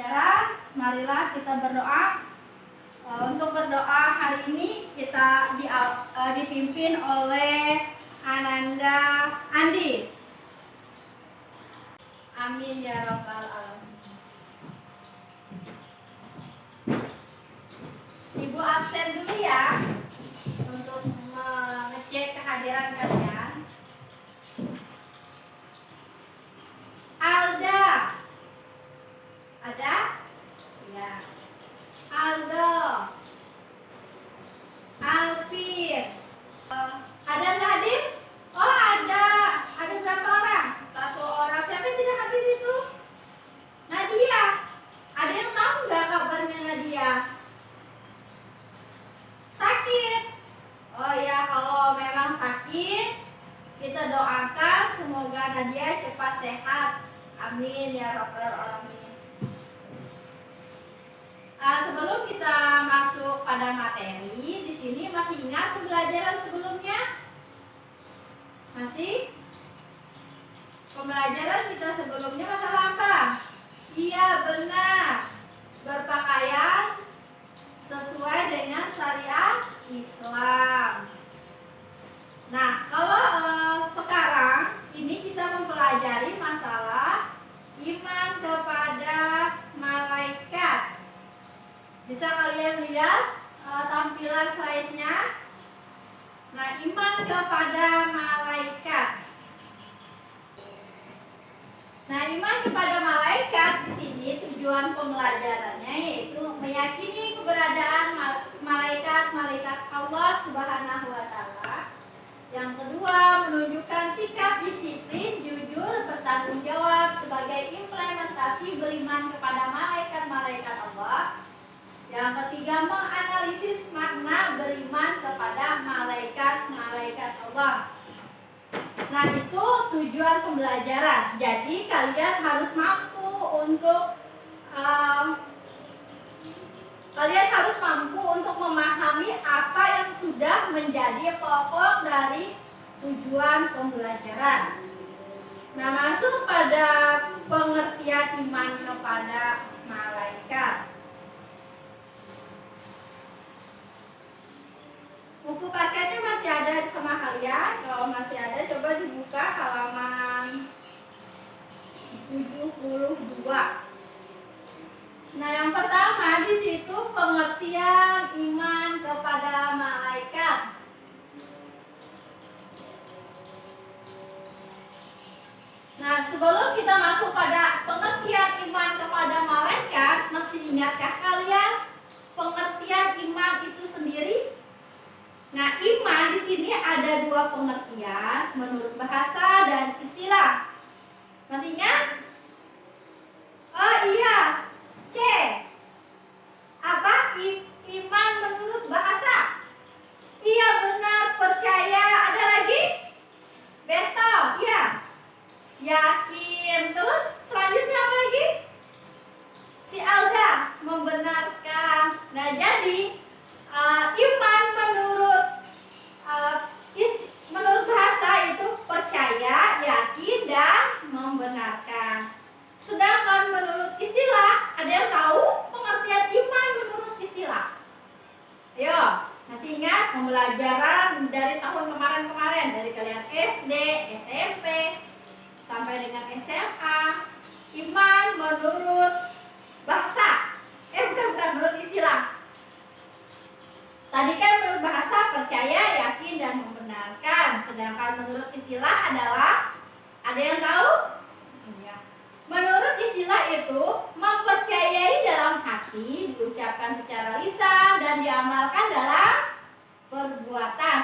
pembelajaran, marilah kita berdoa. Untuk berdoa hari ini kita dipimpin oleh Ananda Andi. Amin ya rabbal alamin. Ibu absen dulu ya untuk mengecek kehadiran kalian. Alda, ada? Ya. Aldo, Alvin, ada nggak hadir? Oh ada berapa orang? Satu orang. Siapa yang tidak hadir itu? Nadia. Ada yang tahu nggak kabarnya Nadia? Sakit. Oh ya, kalau memang sakit, kita doakan semoga Nadia cepat sehat. Amin ya rabbal alamin. Sebelum kita masuk pada materi, di sini masih ingat pembelajaran sebelumnya? Masih? Pembelajaran kita sebelumnya masalah apa? Iya benar, berpakaian sesuai dengan syariat Islam. Nah, kalau sekarang ini kita mempelajari masalah iman kepada malaikat. Bisa kalian lihat tampilan slide-nya. Nah, iman kepada malaikat. Nah, iman kepada malaikat di sini tujuan pembelajarannya yaitu meyakini keberadaan malaikat Allah Subhanahu wa taala. Yang kedua, menunjukkan sikap disiplin, jujur, bertanggung jawab sebagai implementasi beriman kepada malaikat-malaikat Allah. Yang ketiga, menganalisis makna beriman kepada malaikat-malaikat Allah. Nah, itu tujuan pembelajaran. Jadi kalian harus mampu untuk memahami apa yang sudah menjadi pokok dari tujuan pembelajaran. Nah, masuk pada pengertian iman kepada malaikat. Buku paketnya masih ada sama kalian. Kalau masih ada, coba dibuka halaman 72. Nah, yang pertama di situ pengertian iman kepada malaikat. Nah, sebelum kita masuk pada pengertian iman kepada malaikat, masih ingatkah kalian pengertian iman itu sendiri? Nah, iman di sini ada dua pengertian menurut bahasa dan istilah. Masih ingat? Oh iya, C. Apa? Iman menurut bahasa. Iya benar, percaya. Ada lagi? Betul, iya. Yakin. Terus selanjutnya apa lagi? Si Alda membenarkan. Nah, jadi iman menurut bahasa itu percaya, yakin, dan membenarkan. Sedangkan menurut istilah, ada yang tahu pengertian iman menurut istilah? Ayo, masih ingat pembelajaran dari tahun kemarin-kemarin, dari kalian SD, SMP, sampai dengan SMA. Iman menurut bahasa, bukan menurut istilah. Tadi kan menurut bahasa percaya, yakin, dan membenarkan. Sedangkan menurut istilah adalah, ada yang tahu? Ya. Menurut istilah itu mempercayai dalam hati, diucapkan secara lisan, dan diamalkan dalam perbuatan.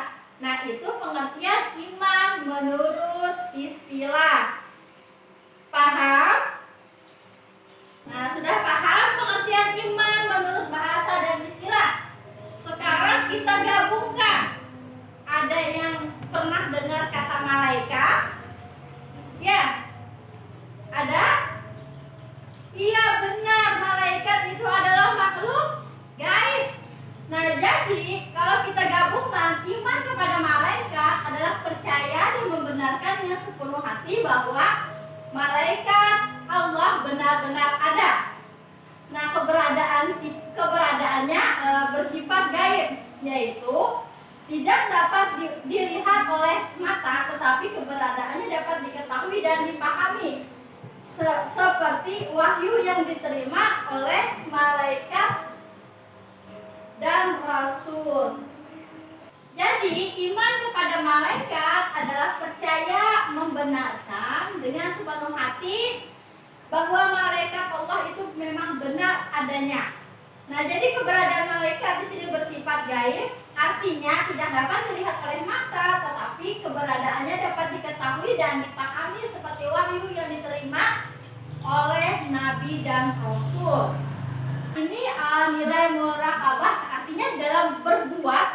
Nah, itu pengertian iman menurut istilah. Paham? Nah, sudah paham pengertian iman menurut bahasa dan istilah? Sekarang kita gabungkan. Ada yang pernah dengar kata malaikat? Ya. Ada? Iya benar, malaikat itu adalah makhluk gaib. Nah, jadi kalau kita gabungkan iman kepada malaikat adalah percaya dan membenarkannya sepenuh hati bahwa malaikat Allah benar-benar ada. dilihat oleh mata, tetapi keberadaannya dapat diketahui dan dipahami, seperti wahyu yang diterima oleh malaikat dan rasul. Jadi iman kepada malaikat adalah percaya membenarkan dengan sepenuh hati bahwa malaikat Allah itu memang benar adanya. Nah, jadi keberadaan malaikat di sini bersifat gaib, artinya tidak dapat dilihat oleh mata, tetapi keberadaannya dapat diketahui dan dipahami seperti wahyu yang diterima oleh nabi dan rasul. Ini nilai muraqabah, artinya dalam berbuat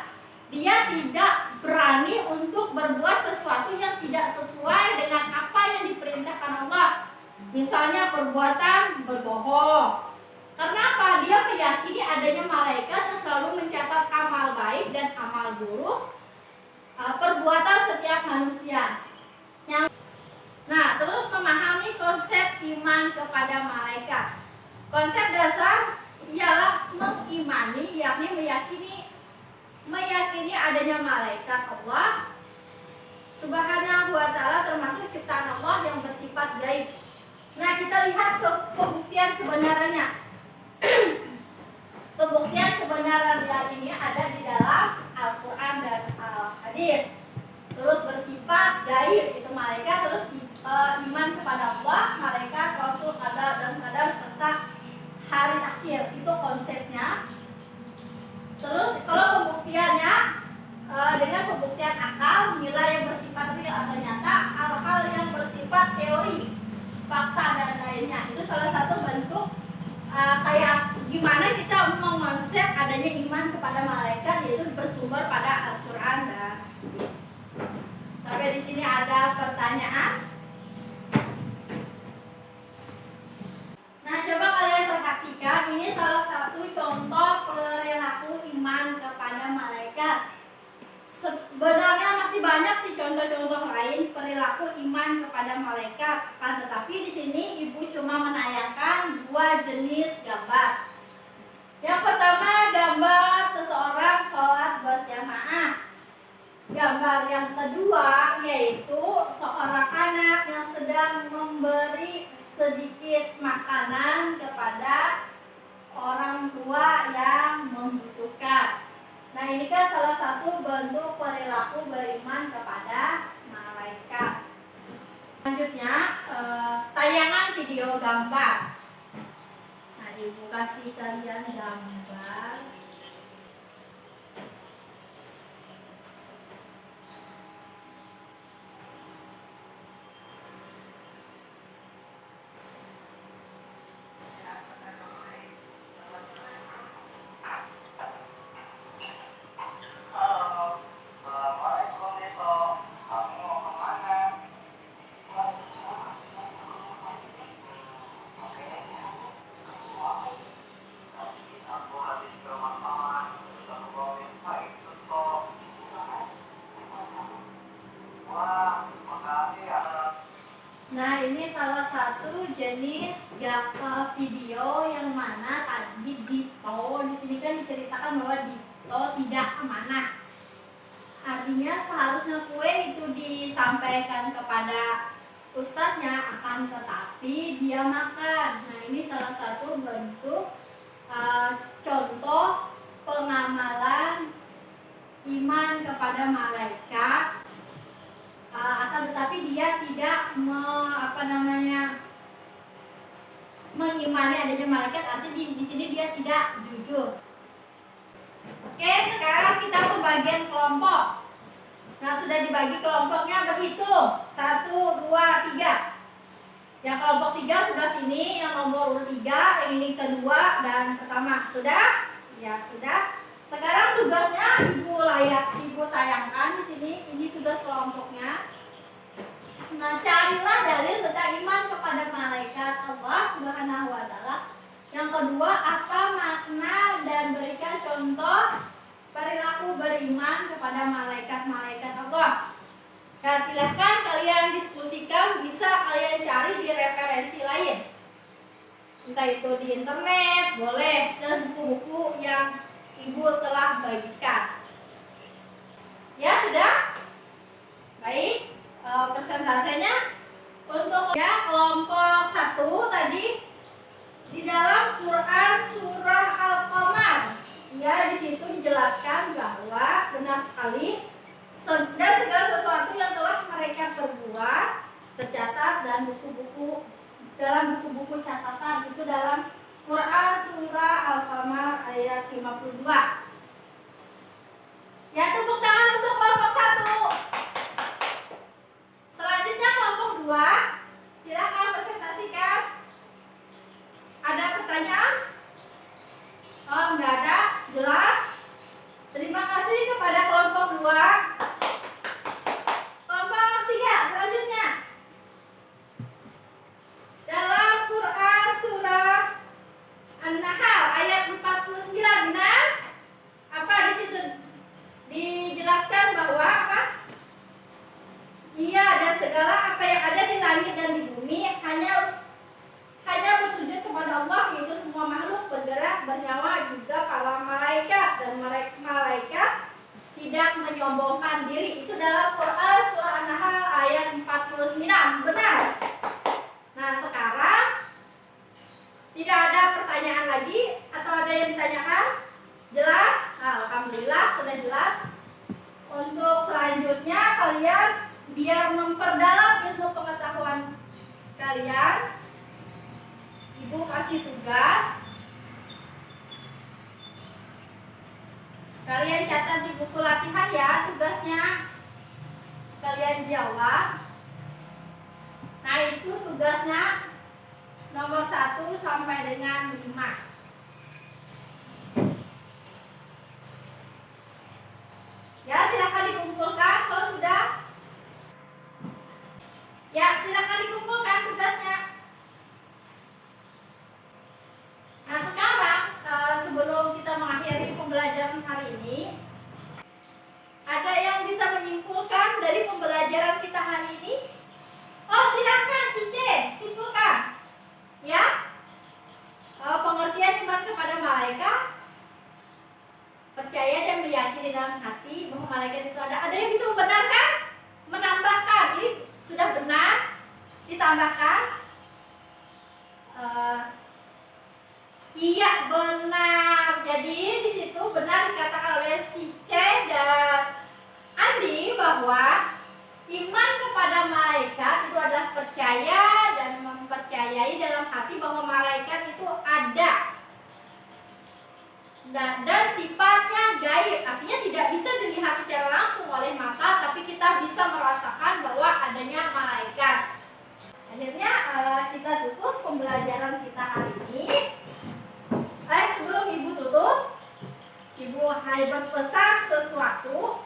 dia tidak berani untuk berbuat sesuatu yang tidak sesuai dengan apa yang diperintahkan Allah. Misalnya perbuatan berbohong. Karena apa? Dia meyakini adanya malaikat yang selalu mencatat amal baik dan amal buruk perbuatan setiap manusia. Nah, terus memahami konsep iman kepada malaikat. Konsep dasar ialah mengimani, yakni meyakini adanya malaikat Allah Subhanahu wa ta'ala, termasuk ciptaan Allah yang bersifat gaib. Nah, kita lihat ke pembuktian kebenarannya. Pembuktian kebenaran ini ada di dalam Al-Quran dan Al-Hadis. Terus bersifat gaib itu malaikat, terus iman kepada Allah, malaikat, rasul, qadar dan qadar serta hari akhir, itu konsepnya. Terus kalau pembuktiannya dengan pembuktian akal, nilai yang bersifat real atau nyata, hal-hal yang bersifat teori, fakta dan lainnya, itu salah satu bentuk kayak gimana kita mengonsep adanya iman kepada malaikat, yaitu bersumber pada Al-Quran dan Hadis. Sampai di sini ada pertanyaan. Nah, coba kalian perhatikan, ini salah satu contoh perilaku iman kepada malaikat. Sebenarnya masih banyak sih contoh-contoh lain perilaku iman kepada malaikat, tetapi di sini ibu cuma menayangkan dua jenis gambar. Yang pertama, gambar seseorang sholat berjamaah. Gambar yang kedua yaitu seorang anak yang sedang memberi sedikit makanan kepada orang tua yang membutuhkan. Nah, ini kan salah satu bentuk perilaku beriman kepada malaikat. Selanjutnya, tayangan video gambar. Nah, ibu kasih kalian gambar. Nah, ini salah satu jenis video yang mana tadi Dito di sini kan diceritakan bahwa Dito tidak amanah. Artinya seharusnya kue itu disampaikan kepada ustadznya, akan tetapi dia makan. Nah, ini salah satu bentuk contoh pengamalan iman kepada malaikat. Akan tetapi dia tidak mengimani adanya malaikat, artinya di sini dia tidak jujur. Oke, sekarang kita pembagian kelompok. Nah, sudah dibagi kelompoknya, berhitung 1, 2, 3. Yang kelompok 3 sebelah sini, yang nomor urut 3, yang ini kedua dan pertama. Sudah? Ya, sudah. Sekarang tugasnya ibu tayangkan di sini. Ini tugas kelompoknya. Nah, carilah dalil tentang iman kepada malaikat Allah Subhanahu wa ta'ala. Yang kedua, apa makna dan berikan contoh perilaku beriman kepada malaikat-malaikat Allah. Nah, silahkan kalian diskusikan, bisa kalian cari di referensi lain. Entah itu di internet, boleh, dan buku-buku yang ibu telah bagikan. Ya, sudah? Baik, persentasenya untuk ya kelompok 1 tadi di dalam Quran surah Al-Qamar. Ya, di situ dijelaskan bahwa benar sekali dan segala sesuatu yang telah mereka perbuat tercatat dan dalam buku-buku catatan itu dalam Quran surah Al-Qamar ayat 52. Ya, tepuk tangan untuk kelompok 1. Selanjutnya kelompok 2. Silakan presentasikan. Ada pertanyaan? Oh, enggak ada. Jelas? Terima kasih kepada kelompok 2. Kelompok 3 selanjutnya. Dalam Quran surah An-Nahl ayat 49, benar? Apa di situ dijelaskan bahwa apa? Iya, dan segala apa yang ada di langit dan di bumi hanya bersujud kepada Allah, yaitu semua makhluk bergerak, bernyawa, juga para malaikat, dan malaikat tidak menyombongkan diri. Itu dalam Quran surah An-Nahl ayat 49, benar? Nah, sekarang tidak ada pertanyaan lagi atau ada yang ditanyakan? Jelas? Nah, alhamdulillah sudah jelas. Untuk selanjutnya kalian biar memperdalam ilmu pengetahuan kalian, Ibu kasih tugas. Kalian catat di buku latihan ya tugasnya. Kalian jawab. Nah, itu tugasnya nomor 1 sampai dengan 5. Ya, silakan dikumpulkan kalau sudah. Ya, silakan dikumpulkan tugasnya. Nah, sekarang sebelum kita mengakhiri pembelajaran hari ini, ada yang bisa menyimpulkan dari pembelajaran kita hari ini? Oh, silakan Cice, simpulkan. Ya, pengertian iman kepada malaikat, percaya dan meyakini dalam hati bahwa malaikat itu ada. Ada yang bisa membenarkan? Menambahkan? Ini sudah benar? Ditambahkan? Iya, benar. Jadi di situ benar dikatakan oleh si C dan Andi bahwa iman kepada malaikat itu adalah percaya dan mempercayai dalam hati bahwa malaikat itu ada. Dan sifatnya gaib, artinya tidak bisa dilihat secara langsung oleh mata, tapi kita bisa merasakan bahwa adanya malaikat. Akhirnya kita tutup pembelajaran kita hari ini. Sebelum Ibu tutup, Ibu hanya berpesan sesuatu.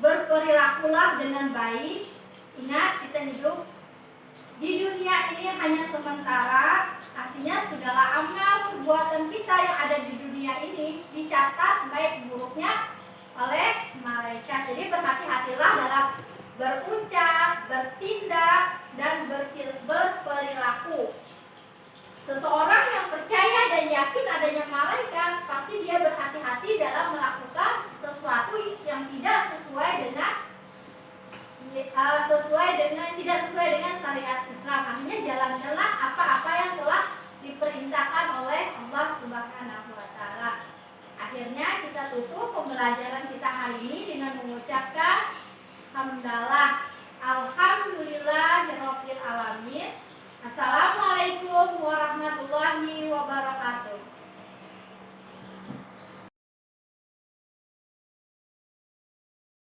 Berperilakulah dengan baik. Ingat, kita hidup di dunia ini hanya sementara. Artinya segala amal perbuatan kita yang ada di dunia ini dicatat baik buruknya oleh malaikat. Jadi berhati-hatilah dalam berucap, bertindak, dan berperilaku. Seseorang yang percaya dan yakin adanya malaikat, pasti dia berhati-hati dalam melakukan sesuatu yang tidak sesuai dengan tidak sesuai dengan syariat Islam. Artinya jalan-jalan apa-apa yang telah diperintahkan oleh Allah Subhanahu wa taala. Akhirnya kita tutup pembelajaran